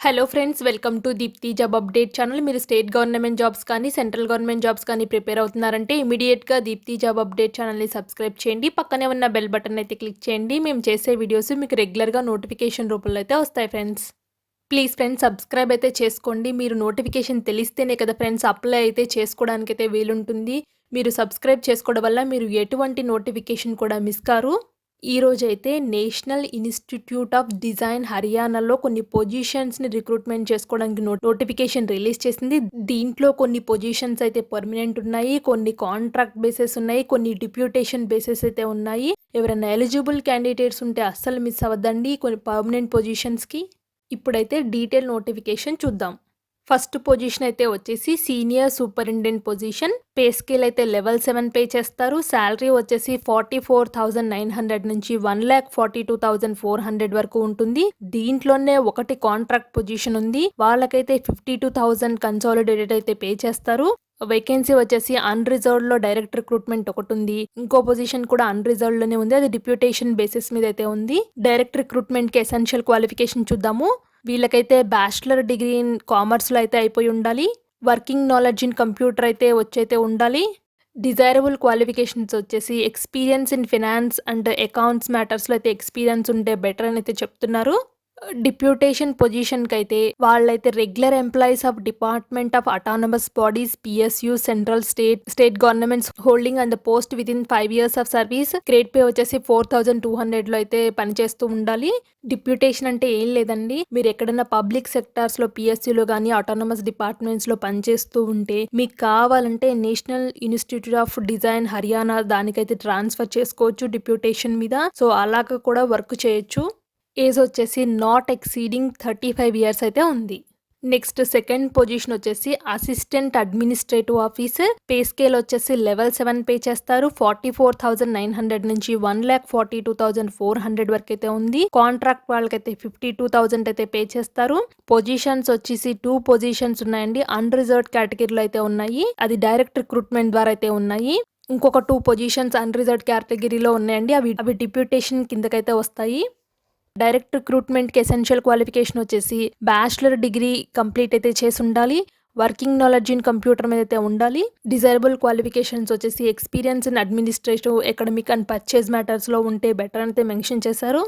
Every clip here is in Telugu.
Hello friends, welcome to Deepthi job update channel. మీరు స్టేట్ గవర్నమెంట్ జాబ్స్ కానీ సెంట్రల్ గవర్నమెంట్ జాబ్స్ కానీ ప్రిపేర్ అవుతున్నారంటే ఇమీడియట్గా దీప్తి జాబ్ అప్డేట్ ఛానల్ని సబ్స్క్రైబ్ చేయండి. పక్కనే ఉన్న బెల్ బటన్ అయితే క్లిక్ చేయండి. మేము చేసే వీడియోస్ మీకు రెగ్యులర్గా నోటిఫికేషన్ రూపంలో అయితే వస్తాయి ఫ్రెండ్స్. ప్లీజ్ ఫ్రెండ్స్, సబ్స్క్రైబ్ అయితే చేసుకోండి. మీరు నోటిఫికేషన్ తెలిస్తేనే కదా ఫ్రెండ్స్ అప్లై అయితే చేసుకోవడానికైతే వీలుంటుంది. మీరు సబ్స్క్రైబ్ చేసుకోవడం వల్ల మీరు ఎటువంటి నోటిఫికేషన్ కూడా మిస్ కారు. ఈరోజైతే నేషనల్ ఇన్స్టిట్యూట్ ఆఫ్ డిజైన్ హర్యానాలో కొన్ని పొజిషన్స్ని రిక్రూట్మెంట్ చేసుకోవడానికి నోటిఫికేషన్ రిలీజ్ చేసింది. దీంట్లో కొన్ని పొజిషన్స్ అయితే పర్మనెంట్ ఉన్నాయి, కొన్ని కాంట్రాక్ట్ బేసెస్ ఉన్నాయి, కొన్ని డిప్యూటేషన్ బేసెస్ అయితే ఉన్నాయి. ఎవరైనా ఎలిజిబుల్ క్యాండిడేట్స్ ఉంటే అస్సలు మిస్ అవ్వద్దండి కొన్ని పర్మనెంట్ పొజిషన్స్కి. ఇప్పుడైతే డీటెయిల్ నోటిఫికేషన్ చూద్దాం. ఫస్ట్ పొజిషన్ అయితే వచ్చేసి senior superintendent position. Pay scale అయితే లెవెల్ 7 పే చేస్తారు. శాలరీ వచ్చేసి 44,900 నుంచి 1,42,400 వరకు ఉంటుంది. దీంట్లోనే ఒకటి కాంట్రాక్ట్ పొజిషన్ ఉంది. వాళ్ళకైతే 52,000 కన్సాలిడేటెడ్ అయితే పే చేస్తారు. వేకెన్సీ వచ్చేసి అన్రిజర్వ్డ్ లో డైరెక్ట్ రిక్రూట్మెంట్ ఒకటి ఉంది. ఇంకో పొజిషన్ కూడా అన్రిజర్వ్డ్ లోనే ఉంది, అది డిప్యూటేషన్ బేసిస్ మీద అయితే ఉంది. డైరెక్ట్ రిక్రూట్మెంట్ కి ఎసెన్షియల్ క్వాలిఫికేషన్ చూద్దాము. వీళ్ళకైతే బ్యాచిలర్ డిగ్రీ ఇన్ కామర్స్లో అయితే అయిపోయి ఉండాలి. వర్కింగ్ నాలెడ్జ్ ఇన్ కంప్యూటర్ అయితే వచ్చైతే ఉండాలి. డిజైరబుల్ క్వాలిఫికేషన్స్ వచ్చేసి experience in finance and accounts మ్యాటర్స్లో అయితే ఎక్స్పీరియన్స్ ఉంటే బెటర్ అని అయితే చెప్తున్నారు. డిప్యూటేషన్ పొజిషన్కి అయితే వాళ్ళైతే regular employees of department of autonomous bodies, PSU, central state governments holding and post with in 5 years of service. Grade pay వచ్చేసి 4,200 అయితే పనిచేస్తూ ఉండాలి. డిప్యూటేషన్ అంటే ఏం లేదండి, మీరు ఎక్కడైనా పబ్లిక్ సెక్టార్స్ లో పిఎస్యూలో కానీ అటానమస్ డిపార్ట్మెంట్స్ లో పనిచేస్తూ ఉంటే మీకు కావాలంటే national institute of design Haryana దానికైతే ట్రాన్స్ఫర్ చేసుకోవచ్చు డిప్యూటేషన్ మీద. సో అలాగ కూడా వర్క్ చేయొచ్చు. ఏజ్ వచ్చేసి నాట్ ఎక్సీడింగ్ 35 years అయితే ఉంది. నెక్స్ట్ సెకండ్ పొజిషన్ వచ్చేసి assistant administrative officer. Pay scale వచ్చేసి లెవెల్ 7 పే చేస్తారు. 44,900 నుంచి 1,42,400 వరకు అయితే ఉంది. కాంట్రాక్ట్ వాళ్ళకైతే 52,000 అయితే పే చేస్తారు. పొజిషన్స్ వచ్చేసి 2 పొజిషన్స్ ఉన్నాయండి. అన్రిజర్వ్డ్ కేటగిరీలో అయితే ఉన్నాయి, అది డైరెక్ట్ రిక్రూట్మెంట్ ద్వారా అయితే ఉన్నాయి. ఇంకొక 2 పొజిషన్స్ అన్రిజర్వ్డ్ కేటగిరీలో ఉన్నాయండి, అవి డిప్యూటేషన్ కిందకైతే వస్తాయి. డైరెక్ట్ రిక్రూట్మెంట్కి ఎసెన్షియల్ క్వాలిఫికేషన్ వచ్చేసి బ్యాచిలర్ డిగ్రీ కంప్లీట్ అయితే చేసి ఉండాలి. వర్కింగ్ నాలెడ్జ్ ఇన్ కంప్యూటర్ మీద అయితే ఉండాలి. డిజైరబుల్ క్వాలిఫికేషన్స్ వచ్చేసి experience in administrative, academic and purchase మ్యాటర్స్లో ఉంటే బెటర్ అయితే మెన్షన్ చేశారు.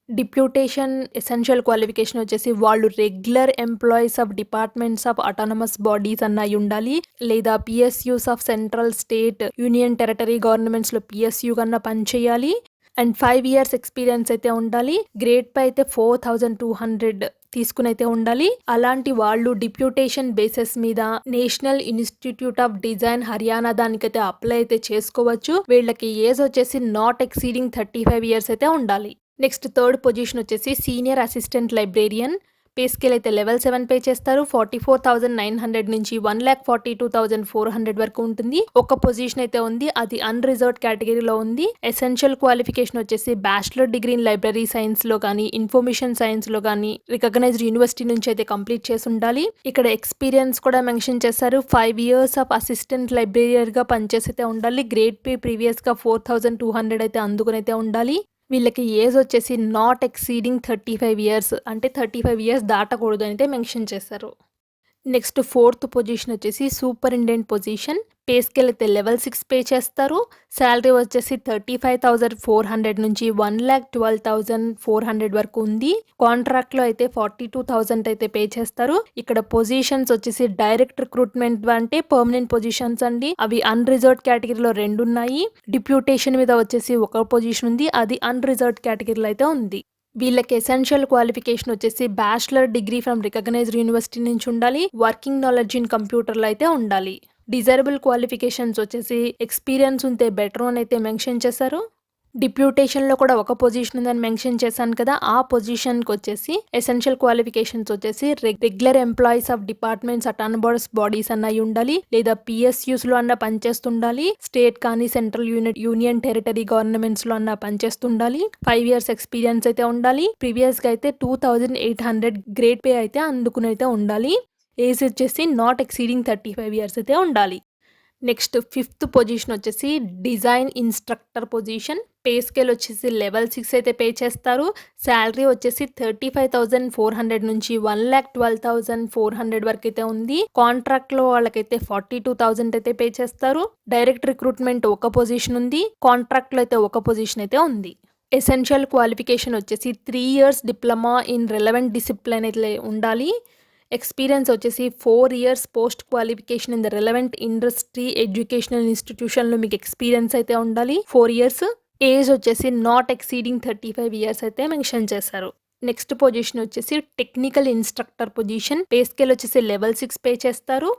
డిప్యూటేషన్ ఎసెన్షియల్ క్వాలిఫికేషన్ వచ్చేసి వాళ్ళు regular employees of departments of autonomous bodies అన్నవి ఉండాలి, లేదా PSUs of central state union territory గవర్నమెంట్స్లో పిఎస్యూ కన్నా పనిచేయాలి. అండ్ 5 years ఎక్స్పీరియన్స్ అయితే ఉండాలి. గ్రేడ్ పై అయితే 4,200 తీసుకుని అయితే ఉండాలి. అలాంటి వాళ్ళు డిప్యూటేషన్ బేసిస్ మీద national institute of design Haryana దానికైతే అప్లై అయితే చేసుకోవచ్చు. వీళ్ళకి ఏజ్ వచ్చేసి నాట్ ఎక్సీడింగ్ 35 years అయితే ఉండాలి. నెక్స్ట్ థర్డ్ పొజిషన్ వచ్చేసి senior assistant librarian. Pay scale అయితే లెవెల్ 7 పే చేస్తారు. 44,900 నుంచి 1,42,400 వరకు ఉంటుంది. ఒక పొజిషన్ అయితే ఉంది, అది అన్రిజర్వ్డ్ కేటగిరీలో ఉంది. ఎసెన్షియల్ క్వాలిఫికేషన్ వచ్చేసి bachelor degree in library science లో కానీ ఇన్ఫర్మేషన్ సైన్స్ లో కానీ రికగ్నైజ్డ్ యూనివర్సిటీ నుంచి అయితే కంప్లీట్ చేసి ఉండాలి. ఇక్కడ ఎక్స్పీరియన్స్ కూడా మెన్షన్ చేశారు. 5 years ఆఫ్ అసిస్టెంట్ లైబ్రేరియర్ గా పనిచేసి అయితే ఉండాలి. గ్రేడ్ పే ప్రీవియస్ గా 4,200 అయితే అందుకునైతే ఉండాలి. వీళ్ళకి ఏజ్ వచ్చేసి నాట్ ఎక్సీడింగ్ 35 years, అంటే 35 years దాటకూడదు అయితే మెన్షన్ చేశారు. నెక్స్ట్ ఫోర్త్ పొజిషన్ వచ్చేసి సూపరింటెండెంట్ పొజిషన్. పే స్కేల్ అయితే లెవెల్ 6 పే చేస్తారు. శాలరీ వచ్చేసి 35,400 నుంచి 1,12,400 వరకు ఉంది. కాంట్రాక్ట్ లో అయితే 42,000 అయితే పే చేస్తారు. ఇక్కడ పొజిషన్స్ వచ్చేసి డైరెక్ట్ రిక్రూట్మెంట్ అంటే పర్మనెంట్ పొజిషన్స్ అండి, అవి అన్రిజర్వ్డ్ కేటగిరీలో 2 ఉన్నాయి. డిప్యూటేషన్ మీద వచ్చేసి ఒక పొజిషన్ ఉంది, అది అన్రిజర్వ్డ్ కేటగిరీలో అయితే ఉంది. వీళ్ళకి ఎసెన్షియల్ క్వాలిఫికేషన్ వచ్చేసి bachelor degree from recognised university నుంచి ఉండాలి. వర్కింగ్ నాలెడ్జ్ ఇన్ కంప్యూటర్లో అయితే ఉండాలి. డిజైరబుల్ క్వాలిఫికేషన్స్ వచ్చేసి ఎక్స్పీరియన్స్ ఉంటే బెటర్ అని అయితే మెన్షన్ చేశారు. డిప్యూటేషన్లో కూడా ఒక పొజిషన్ ఉందని మెన్షన్ చేశాను కదా, ఆ పొజిషన్కి వచ్చేసి ఎసెన్షియల్ క్వాలిఫికేషన్స్ వచ్చేసి regular employees of departments autonomous bodies అన్నవి ఉండాలి, లేదా పిఎస్యూస్లో అన్న పనిచేస్తుండాలి. స్టేట్ కానీ సెంట్రల్ యూనియన్ టెరిటరీ గవర్నమెంట్స్లో అన్న పనిచేస్తుండాలి. 5 years ఎక్స్పీరియన్స్ అయితే ఉండాలి. ప్రీవియస్గా అయితే 2,800 గ్రేడ్ పే అయితే అందుకుని అయితే ఉండాలి. ఏజ్ వచ్చేసి నాట్ ఎక్సీడింగ్ 35 years అయితే ఉండాలి. నెక్స్ట్ ఫిఫ్త్ పొజిషన్ వచ్చేసి design instructor position. Pay scale వచ్చేసి లెవెల్ 6 అయితే పే చేస్తారు. శాలరీ వచ్చేసి 35,400 నుంచి 1,12,400 వరకు అయితే ఉంది. కాంట్రాక్ట్ లో వాళ్ళకైతే 42,000 అయితే పే చేస్తారు. డైరెక్ట్ రిక్రూట్మెంట్ ఒక పొజిషన్ ఉంది. కాంట్రాక్ట్ లో అయితే ఒక పొజిషన్ అయితే ఉంది. ఎసెన్షియల్ క్వాలిఫికేషన్ వచ్చేసి 3 years diploma in relevant discipline అయితే ఉండాలి. ఎక్స్పీరియన్స్ వచ్చేసి 4 years post qualification in the relevant industry educational ఇన్స్టిట్యూషన్లో మీకు ఎక్స్పీరియన్స్ అయితే ఉండాలి 4 ఇయర్స్. ఏజ్ వచ్చేసి నాట్ ఎక్సీడింగ్ 35 ఇయర్స్ అయితే మెన్షన్ చేశారు. నెక్స్ట్ పొజిషన్ వచ్చేసి technical instructor position. Pay scale వచ్చేసి లెవెల్ 6 పే చేస్తారు.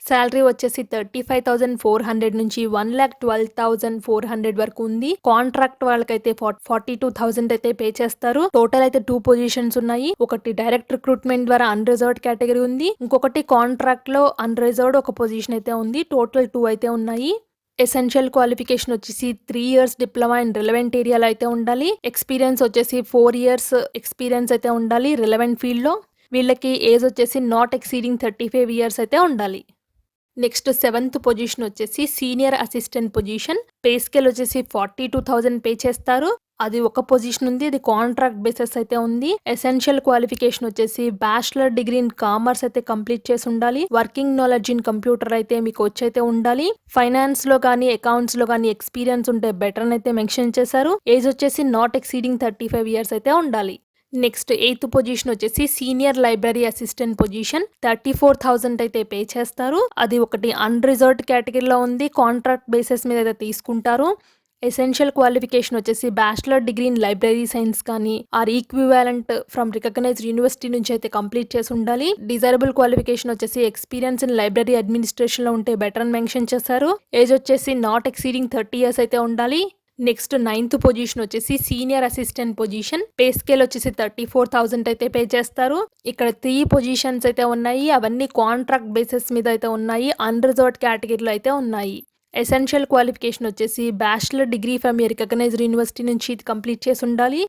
శాలరీ వచ్చేసి 35,400 నుంచి 1,12,400 వరకు ఉంది. కాంట్రాక్ట్ వాళ్ళకైతే 42,000 అయితే పే చేస్తారు. టోటల్ అయితే 2 పొజిషన్స్ ఉన్నాయి. ఒకటి డైరెక్ట్ రిక్రూట్మెంట్ ద్వారా అన్రిజర్వ్డ్ కేటగిరీ ఉంది. ఇంకొకటి కాంట్రాక్ట్ లో అన్రిజర్వ్డ్ ఒక పొజిషన్ అయితే ఉంది. టోటల్ 2 అయితే ఉన్నాయి. ఎసెన్షియల్ క్వాలిఫికేషన్ వచ్చేసి 3 ఇయర్స్ డిప్లొమా ఇన్ రిలవెంట్ ఏరియాలో అయితే ఉండాలి. ఎక్స్పీరియన్స్ వచ్చేసి 4 ఇయర్స్ ఎక్స్పీరియన్స్ అయితే ఉండాలి రిలవెంట్ ఫీల్డ్ లో. వీళ్ళకి ఏజ్ వచ్చేసి నాట్ ఎక్సీడింగ్ 35 ఇయర్స్ అయితే ఉండాలి. నెక్స్ట్ 7th పొజిషన్ వచ్చేసి senior assistant position. Pay scale వచ్చేసి 42,000 పే చేస్తారు. అది ఒక పొజిషన్ ఉంది. అది కాంట్రాక్ట్ బేసిస్ అయితే ఉంది. ఎసెన్షియల్ క్వాలిఫికేషన్ వచ్చేసి బ్యాచిలర్ డిగ్రీ ఇన్ కామర్స్ అయితే కంప్లీట్ చేసి ఉండాలి. వర్కింగ్ నాలెడ్జ్ ఇన్ కంప్యూటర్ అయితే మీకు వచ్చైతే ఉండాలి. ఫైనాన్స్ లో కానీ అకౌంట్స్ లో కానీ ఎక్స్పీరియన్స్ ఉంటే బెటర్ అని అయితే మెన్షన్ చేశారు. ఏజ్ వచ్చేసి నాట్ ఎక్సీడింగ్ 35 ఇయర్స్ అయితే ఉండాలి. నెక్స్ట్ 8th పొజిషన్ వచ్చేసి సీనియర్ లైబ్రరీ అసిస్టెంట్ పొజిషన్. 34,000 అయితే పే చేస్తారు. అది ఒకటి అన్రిజర్వ్డ్ కేటగిరీలో ఉంది. కాంట్రాక్ట్ బేసిస్ మీద అయితే తీసుకుంటారు. ఎసెన్షియల్ క్వాలిఫికేషన్ వచ్చేసి bachelor degree in library science కానీ or equivalent from recognised university నుంచి అయితే కంప్లీట్ చేసి ఉండాలి. డిజైరబుల్ క్వాలిఫికేషన్ వచ్చేసి ఎక్స్పీరియన్స్ ఇన్ లైబ్రరీ అడ్మినిస్ట్రేషన్ లో ఉంటే బెటర్ అని మెన్షన్ చేశారు. ఏజ్ వచ్చేసి నాట్ ఎక్సీడింగ్ 30 ఇయర్స్ అయితే ఉండాలి. నెక్స్ట్ 9th పొజిషన్ వచ్చేసి senior assistant position. Pay scale వచ్చేసి 34,000 అయితే పే చేస్తారు. ఇక్కడ 3 పొజిషన్స్ అయితే ఉన్నాయి. అవన్నీ కాంట్రాక్ట్ బేసిస్ మీద అయితే ఉన్నాయి. అన్రిజర్వ్డ్ కేటగిరీలో అయితే ఉన్నాయి. ఎసెన్షియల్ క్వాలిఫికేషన్ వచ్చేసి bachelor degree from a recognised university నుంచి ఇది కంప్లీట్ చేసి ఉండాలి.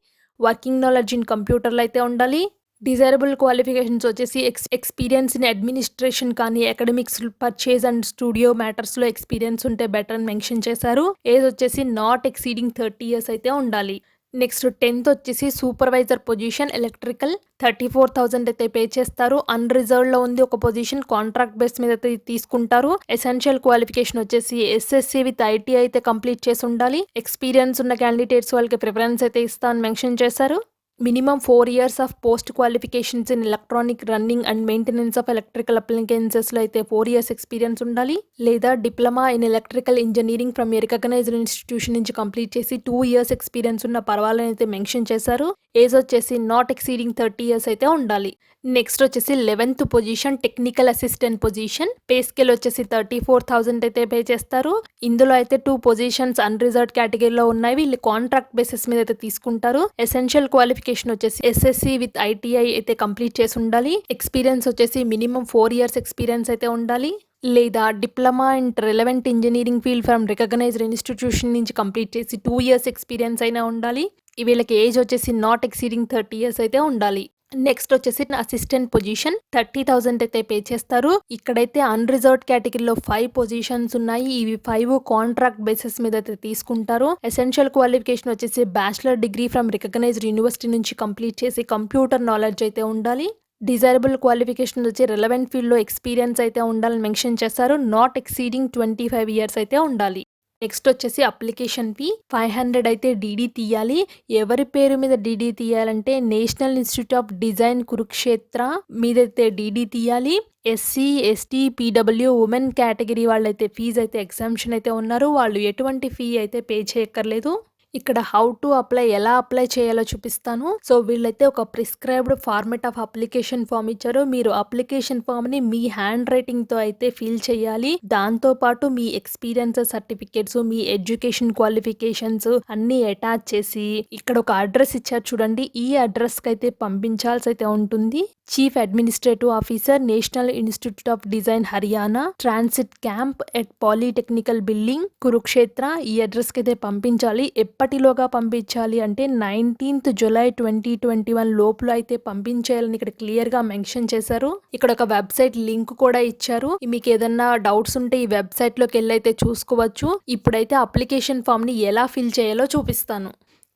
వర్కింగ్ నాలెడ్జ్ ఇన్ కంప్యూటర్లో అయితే ఉండాలి. డిజైరబుల్ క్వాలిఫికేషన్స్ వచ్చేసి ఎక్స్పీరియన్స్ ఇన్ అడ్మినిస్ట్రేషన్ కానీ అకాడమిక్స్, పర్చేజ్ అండ్ స్టూడియో మ్యాటర్స్లో ఎక్స్పీరియన్స్ ఉంటే బెటర్ అని మెన్షన్ చేశారు. ఏజ్ వచ్చేసి నాట్ ఎక్సీడింగ్ 30 ఇయర్స్ అయితే ఉండాలి. నెక్స్ట్ 10th వచ్చేసి సూపర్వైజర్ పొజిషన్ ఎలక్ట్రికల్. 34,000 అయితే పే చేస్తారు. అన్రిజర్వ్డ్ లో ఉంది ఒక పొజిషన్. కాంట్రాక్ట్ బేస్ మీద అయితే తీసుకుంటారు. ఎసెన్షియల్ క్వాలిఫికేషన్ వచ్చేసి ఎస్ఎస్సి విత్ ఐటీ అయితే కంప్లీట్ చేసి ఉండాలి. ఎక్స్పీరియన్స్ ఉన్న క్యాండిడేట్స్ వాళ్ళకి ప్రిఫరెన్స్ అయితే ఇస్తా అని మెన్షన్ చేశారు. Minimum 4 years of post qualifications in electronic running and maintenance of electrical అప్లికెన్సెస్లో అయితే 4 ఇయర్స్ ఎక్స్పీరియన్స్ ఉండాలి. లేదా diploma in electrical engineering from a recognised institution నుంచి కంప్లీట్ చేసి 2 ఇయర్స్ ఎక్స్పీరియన్స్ ఉన్న పర్వాలని అయితే మెన్షన్ చేశారు. ఏజ్ వచ్చేసి నాట్ ఎక్సీడింగ్ 30 ఇయర్స్ అయితే ఉండాలి. నెక్స్ట్ వచ్చేసి 11th position technical assistant position. Pay scale వచ్చేసి 34,000 అయితే పే చేస్తారు. ఇందులో అయితే 2 పొజిషన్స్ అన్రిజర్వ్డ్ కేటగిరీలో ఉన్నాయి. వీళ్ళు కాంట్రాక్ట్ బేసిస్ మీద అయితే తీసుకుంటారు. ఎసెన్షియల్ క్వాలిఫికేషన్ వచ్చేసి ఎస్ఎస్సి విత్ ఐటీఐ అయితే కంప్లీట్ చేసి ఉండాలి. ఎక్స్పీరియన్స్ వచ్చేసి మినిమం 4 ఇయర్స్ ఎక్స్పీరియన్స్ అయితే ఉండాలి. లేదా diploma in relevant engineering field from recognised institution నుంచి కంప్లీట్ చేసి 2 ఇయర్స్ ఎక్స్పీరియన్స్ అయినా ఉండాలి. వీళ్ళకి ఏజ్ వచ్చేసి నాట్ ఎక్సీడింగ్ 30 ఇయర్స్ అయితే ఉండాలి. నెక్స్ట్ వచ్చేసి అసిస్టెంట్ పొజిషన్ 30,000 అయితే పే చేస్తారు. ఇక్కడైతే అన్రిజర్వ్డ్ కేటగిరీలో 5 పొజిషన్స్ ఉన్నాయి. ఇవి 5 కాంట్రాక్ట్ బేసిస్ మీద అయితే తీసుకుంటారు. ఎసెన్షియల్ క్వాలిఫికేషన్ వచ్చేసి bachelor degree from recognised university నుంచి కంప్లీట్ చేసి కంప్యూటర్ నాలెడ్జ్ అయితే ఉండాలి. డిజైరబుల్ క్వాలిఫికేషన్ వచ్చి రిలవెంట్ ఫీల్డ్లో ఎక్స్పీరియన్స్ అయితే ఉండాలని మెన్షన్ చేస్తారు. నాట్ ఎక్సీడింగ్ 25 ఇయర్స్ అయితే ఉండాలి. నెక్స్ట్ వచ్చేసి అప్లికేషన్ ఫీ 500 అయితే డీడీ తీయాలి. ఎవరి పేరు మీద డీడీ తీయాలంటే national institute of design Kurukshetra మీదైతే డీడీ తీయాలి. SC, ST, PW, women category వాళ్ళైతే ఫీజు అయితే ఎగ్జామ్షన్ అయితే ఉన్నారు. వాళ్ళు ఎటువంటి ఫీ అయితే పే చేయక్కర్లేదు. ఇక్కడ హౌ టు అప్లై, ఎలా అప్లై చేయాలో చూపిస్తాను. సో వీళ్ళైతే ఒక prescribed format of application form ఇచ్చారు. మీరు అప్లికేషన్ ఫామ్ ని మీ హ్యాండ్ రైటింగ్ తో అయితే ఫిల్ చేయాలి. దాంతో పాటు మీ ఎక్స్పీరియన్స్ సర్టిఫికేట్స్, మీ ఎడ్యుకేషన్ క్వాలిఫికేషన్స్ అన్ని అటాచ్ చేసి ఇక్కడ ఒక అడ్రస్ ఇచ్చారు చూడండి. ఈ అడ్రస్ కి అయితే పంపించాల్సి అయితే ఉంటుంది. Chief administrative officer, national institute of design, Haryana, transit camp at polytechnical building, Kurukshetra. ఈ అడ్రస్ కి అయితే పంపించాలి. ఎప్పటి ఎప్పటిలోగా పంపించాలి అంటే 19th జులై 2021 లోపల అయితే పంపించేయాలని ఇక్కడ క్లియర్గా మెన్షన్ చేశారు. ఇక్కడ ఒక వెబ్సైట్ లింక్ కూడా ఇచ్చారు. మీకు ఏదన్నా డౌట్స్ ఉంటే ఈ వెబ్సైట్లోకి వెళ్ళి అయితే చూసుకోవచ్చు. ఇప్పుడైతే అప్లికేషన్ ఫామ్ని ఎలా ఫిల్ చేయాలో చూపిస్తాను.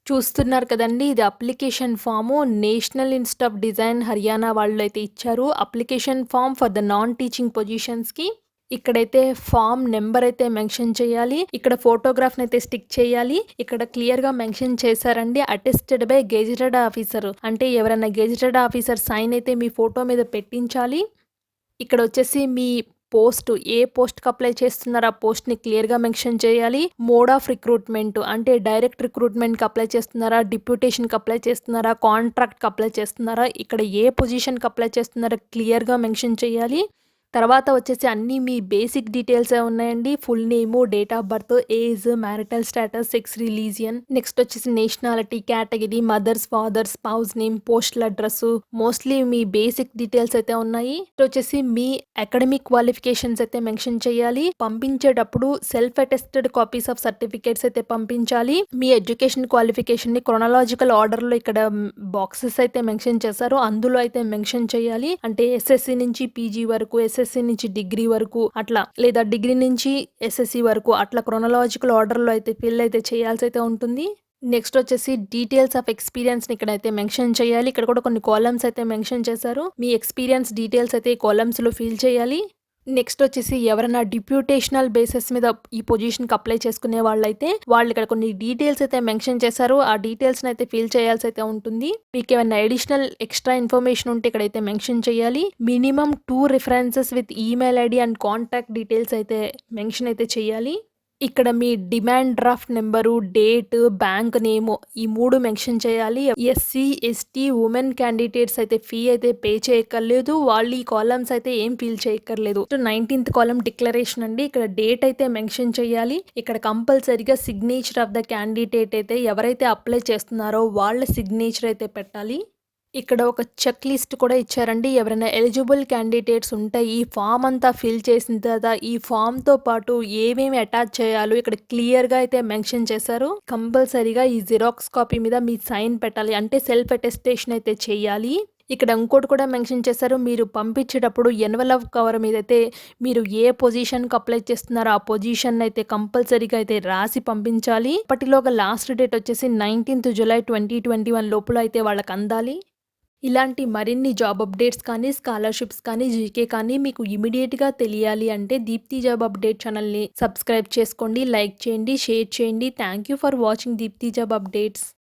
చూస్తున్నారు కదండి, ఇది application form. National institute of design Haryana వాళ్ళు అయితే ఇచ్చారు application form for the non teaching పొజిషన్స్కి. ఇక్కడైతే ఫామ్ నెంబర్ అయితే మెన్షన్ చేయాలి. ఇక్కడ ఫోటోగ్రాఫ్ని అయితే స్టిక్ చేయాలి. ఇక్కడ క్లియర్గా మెన్షన్ చేశారండి, అటెస్టెడ్ బై గెజిటెడ్ ఆఫీసర్. అంటే ఎవరైనా గెజిటెడ్ ఆఫీసర్ సైన్ అయితే మీ ఫోటో మీద పెట్టించాలి. ఇక్కడ వచ్చేసి మీ పోస్ట్ ఏ పోస్ట్కి అప్లై చేస్తున్నారో ఆ పోస్ట్ని క్లియర్గా మెన్షన్ చేయాలి. మోడ్ ఆఫ్ రిక్రూట్మెంట్ అంటే డైరెక్ట్ రిక్రూట్మెంట్కి అప్లై చేస్తున్నారా, డిప్యూటేషన్కి అప్లై చేస్తున్నారా, కాంట్రాక్ట్కి అప్లై చేస్తున్నారా, ఇక్కడ ఏ పొజిషన్కి అప్లై చేస్తున్నారో క్లియర్గా మెన్షన్ చేయాలి. తర్వాత వచ్చేసి అన్నీ మీ బేసిక్ డీటెయిల్సే ఉన్నాయండి. Full name, date of birth, age, marital status, sex, religion, next వచ్చేసి nationality, category, mother's, father, spouse name, postal address, mostly మీ బేసిక్ డీటెయిల్స్ అయితే ఉన్నాయి. వచ్చేసి మీ అకాడమిక్ క్వాలిఫికేషన్స్ అయితే మెన్షన్ చేయాలి. పంపించేటప్పుడు self attested copies of certificates అయితే పంపించాలి. మీ ఎడ్యుకేషన్ క్వాలిఫికేషన్ ని క్రొనాలజికల్ ఆర్డర్ లో ఇక్కడ బాక్సెస్ అయితే మెన్షన్ చేశారు, అందులో అయితే మెన్షన్ చేయాలి. అంటే ఎస్ఎస్సి నుంచి పీజీ వరకు, ఎస్ఎస్సి నుంచి డిగ్రీ వరకు అట్లా, లేదా డిగ్రీ నుంచి ఎస్ఎస్సి వరకు అట్లా క్రొనాలజికల్ ఆర్డర్లో అయితే ఫిల్ అయితే చేయాల్సి అయితే ఉంటుంది. నెక్స్ట్ వచ్చేసి డీటెయిల్స్ ఆఫ్ ఎక్స్పీరియన్స్ని ఇక్కడ అయితే మెన్షన్ చేయాలి. ఇక్కడ కూడా కొన్ని కాలమ్స్ అయితే మెన్షన్ చేశారు. మీ ఎక్స్పీరియన్స్ డీటెయిల్స్ అయితే ఈ కాలమ్స్లో ఫిల్ చేయాలి. నెక్స్ట్ వచ్చేసి ఎవరైనా డిప్యూటేషనల్ బేసిస్ మీద ఈ పొజిషన్కి అప్లై చేసుకునే వాళ్ళైతే వాళ్ళు ఇక్కడ కొన్ని డీటెయిల్స్ అయితే మెన్షన్ చేశారు. ఆ డీటెయిల్స్ని అయితే ఫిల్ చేయాల్సి అయితే ఉంటుంది. మీకు ఏమైనా అడిషనల్ ఎక్స్ట్రా ఇన్ఫర్మేషన్ ఉంటే ఇక్కడైతే మెన్షన్ చేయాలి. Minimum 2 references with email ID and contact details అయితే మెన్షన్ అయితే చేయాలి. ఇక్కడ మీ demand draft number, date, bank name ఈ 3 మెన్షన్ చేయాలి. ఎస్సీ, ఎస్టీ, ఉమెన్ క్యాండిడేట్స్ అయితే ఫీ అయితే పే చేయక్కర్లేదు. వాళ్ళు ఈ కాలమ్స్ అయితే ఏం ఫిల్ చేయక్కర్లేదు. 19th కాలమ్ డిక్లరేషన్ అండి. ఇక్కడ డేట్ అయితే మెన్షన్ చేయాలి. ఇక్కడ కంపల్సరీగా సిగ్నేచర్ ఆఫ్ ద క్యాండిడేట్ అయితే ఎవరైతే అప్లై చేస్తున్నారో వాళ్ళ సిగ్నేచర్ అయితే పెట్టాలి. ఇక్కడ ఒక చెక్ లిస్ట్ కూడా ఇచ్చారండి. ఎవరైనా ఎలిజిబుల్ క్యాండిడేట్స్ ఉంటే ఈ ఫామ్ అంతా ఫిల్ చేసిన తర్వాత ఈ ఫామ్తో పాటు ఏమేమి అటాచ్ చేయాలో ఇక్కడ క్లియర్గా అయితే మెన్షన్ చేశారు. కంపల్సరీగా ఈ జిరాక్స్ కాపీ మీద మీ సైన్ పెట్టాలి, అంటే సెల్ఫ్ అటెస్టేషన్ అయితే చేయాలి. ఇక్కడ ఇంకోటి కూడా మెన్షన్ చేశారు, మీరు పంపించేటప్పుడు ఎన్వలప్ కవర్ మీద అయితే మీరు ఏ పొజిషన్కి అప్లై చేస్తున్నారో ఆ పొజిషన్ అయితే కంపల్సరీగా అయితే రాసి పంపించాలి. ఇప్పటిలోగా లాస్ట్ డేట్ వచ్చేసి 19th జులై 2021 లోపల అయితే వాళ్ళకి అందాలి. ఇలాంటి మరిన్ని జాబ్ అప్డేట్స్ కానీ, స్కాలర్షిప్స్ కానీ, జీకే కానీ మీకు ఇమీడియట్గా తెలియాలి అంటే దీప్తి జాబ్ అప్డేట్ ఛానల్ని సబ్స్క్రైబ్ చేసుకోండి, లైక్ చేయండి, షేర్ చేయండి. Thank you for watching Deepthi job updates.